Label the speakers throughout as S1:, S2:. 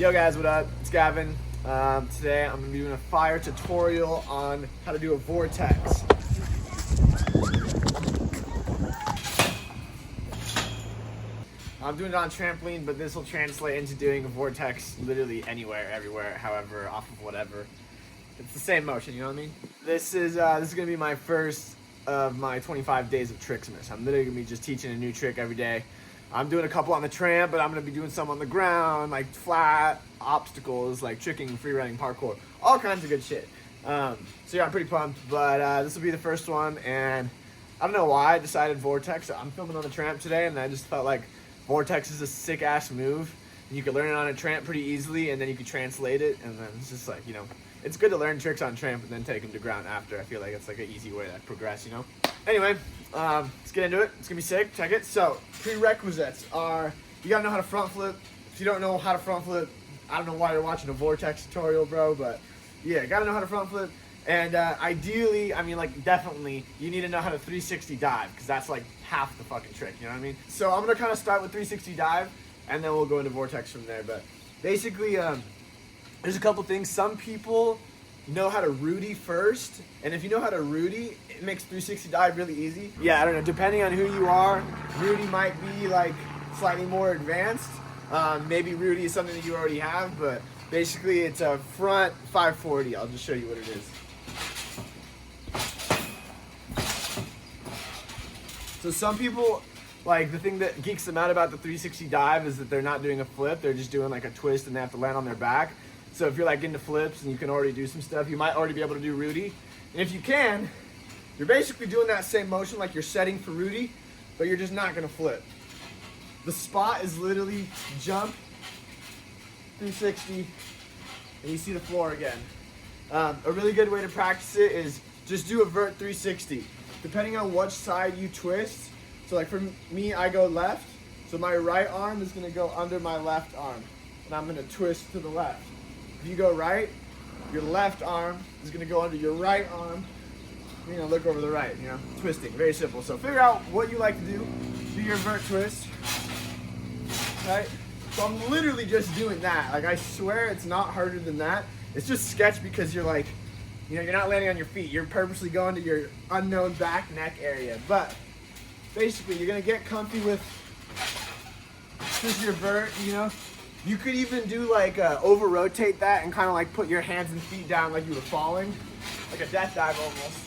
S1: Yo guys, what up? It's Gavin. Today I'm going to be doing a fire tutorial on how to do a vortex. I'm doing it on trampoline, but this will translate into doing a vortex literally anywhere, everywhere, however, off of whatever. It's the same motion, you know what I mean? This is going to be my first of my 25 days of Tricksmas. I'm literally going to be just teaching a new trick every day. I'm doing a couple on the tramp, but I'm going to be doing some on the ground, like flat, obstacles, like tricking, free running, parkour, all kinds of good shit. So yeah, I'm pretty pumped, but this will be the first one, and I don't know why I decided vortex. I'm filming on the tramp today, and I just felt like vortex is a sick-ass move. And you can learn it on a tramp pretty easily, and then you can translate it, and then it's just like, you know, it's good to learn tricks on tramp and then take them to ground after. I feel like it's like an easy way to progress, you know? Anyway, let's get into it. It's gonna be sick. Check it. So, prerequisites are, you gotta know how to front flip. If you don't know how to front flip, I don't know why you're watching a vortex tutorial, bro, but yeah, gotta know how to front flip. And ideally, I mean, like, definitely, you need to know how to 360 dive, because that's like half the fucking trick, you know what I mean? So I'm gonna kind of start with 360 dive, and then we'll go into vortex from there. But basically, there's a couple things. Some people know how to Rudy first, and if you know how to Rudy, it makes 360 dive really easy. Yeah, I don't know, depending on who you are, Rudy might be like slightly more advanced. Maybe Rudy is something that you already have, but basically it's a front 540. I'll just show you what it is. So some people, like, the thing that geeks them out about the 360 dive is that they're not doing a flip, they're just doing like a twist and they have to land on their back. So if you're like into flips and you can already do some stuff, you might already be able to do Rudy. And if you can, you're basically doing that same motion like you're setting for Rudy, but you're just not gonna flip. The spot is literally jump, 360, and you see the floor again. A really good way to practice it is just do a vert 360. Depending on which side you twist, so like for me, I go left, so my right arm is gonna go under my left arm, and I'm gonna twist to the left. If you go right, your left arm is gonna go under your right arm. You're gonna look over the right, you know, twisting, very simple. So figure out what you like to do your vert twist, right? So I'm literally just doing that. Like, I swear it's not harder than that. It's just sketch because you're like, you know, you're not landing on your feet. You're purposely going to your unknown back neck area. But basically, you're gonna get comfy with just your vert, you know. You could even do like over rotate that and kind of like put your hands and feet down like you were falling, like a death dive almost.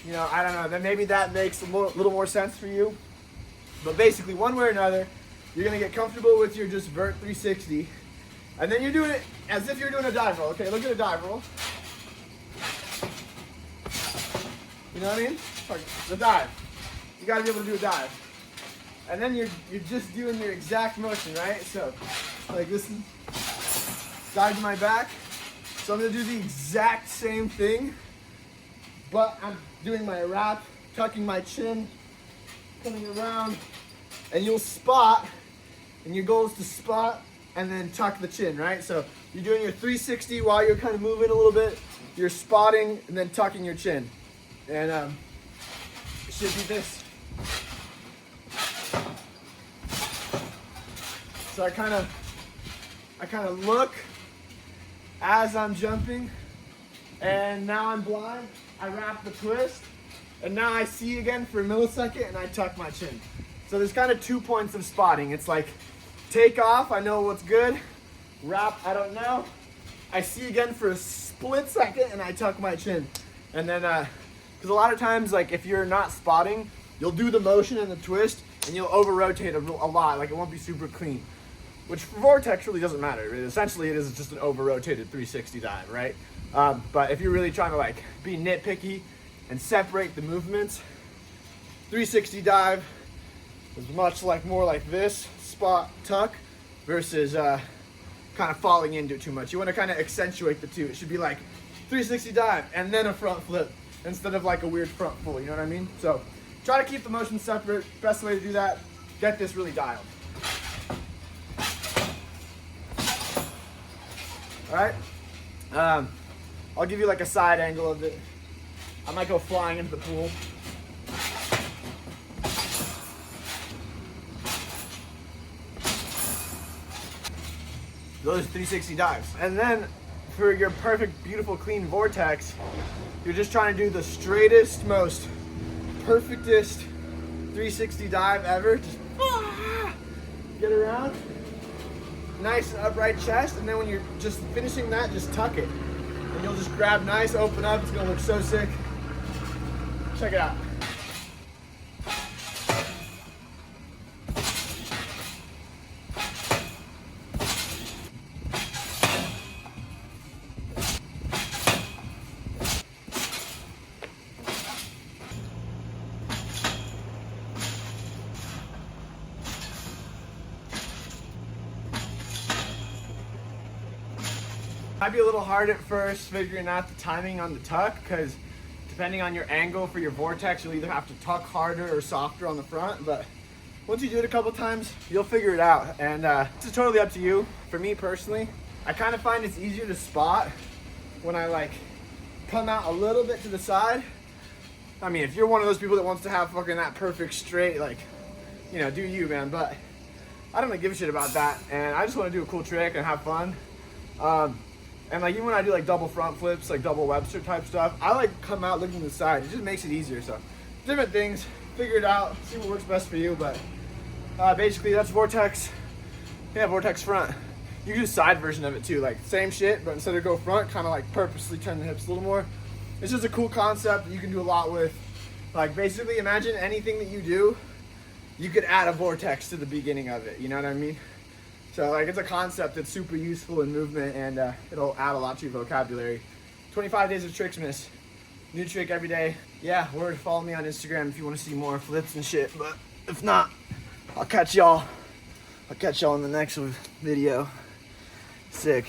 S1: You know, I don't know, then maybe that makes a little more sense for you. But basically, one way or another, you're gonna get comfortable with your just vert 360. And then you're doing it as if you're doing a dive roll. Okay, look at a dive roll. You know what I mean? Like the dive. You gotta be able to do a dive. And then you're just doing your exact motion, right? So, like this is dive to my back. So I'm gonna do the exact same thing, but I'm doing my wrap, tucking my chin, coming around, and you'll spot, and your goal is to spot and then tuck the chin, right? So you're doing your 360 while you're kind of moving a little bit, you're spotting and then tucking your chin. And it should be this. So I kind of look as I'm jumping, and now I'm blind. I wrap the twist, and now I see again for a millisecond, and I tuck my chin. So there's kind of 2 points of spotting. It's like take off, I know what's good. Wrap, I don't know. I see again for a split second, and I tuck my chin. And then, because a lot of times, like if you're not spotting, you'll do the motion and the twist, and you'll over rotate a lot. Like it won't be super clean. Which for vortex really doesn't matter. Essentially, it is just an over-rotated 360 dive, right? But if you're really trying to like be nitpicky and separate the movements, 360 dive is much like more like this spot tuck versus kind of falling into it too much. You want to kind of accentuate the two. It should be like 360 dive and then a front flip instead of like a weird front full. You know what I mean? So try to keep the motion separate. Best way to do that, get this really dialed. All right, I'll give you like a side angle of it. I might go flying into the pool. those 360 dives. And then for your perfect, beautiful, clean vortex, you're just trying to do the straightest, most perfectest 360 dive ever. Just get around, nice upright chest, and then when you're just finishing that, just tuck it. And you'll just grab nice, open up, it's gonna look so sick. Check it out. Might be a little hard at first figuring out the timing on the tuck, because depending on your angle for your vortex, you'll either have to tuck harder or softer on the front, but once you do it a couple times, you'll figure it out. And it's totally up to you. For me personally, I kind of find it's easier to spot when I like come out a little bit to the side. I mean, if you're one of those people that wants to have fucking that perfect straight, like, you know, do you, man, but I don't really give a shit about that, and I just want to do a cool trick and have fun. And like even when I do like double front flips, like double Webster type stuff, I like come out looking to the side. It just makes it easier. So different things, figure it out, see what works best for you. But basically that's Vortex. Yeah, Vortex front. You can do side version of it too, like same shit, but instead of go front, kind of like purposely turn the hips a little more. It's just a cool concept that you can do a lot with. Like basically imagine anything that you do, you could add a vortex to the beginning of it. You know what I mean? So like it's a concept that's super useful in movement, and it'll add a lot to your vocabulary. 25 Days of Tricksmas, new trick every day. Yeah, follow me on Instagram if you want to see more flips and shit, but if not, I'll catch y'all in the next video. Sick.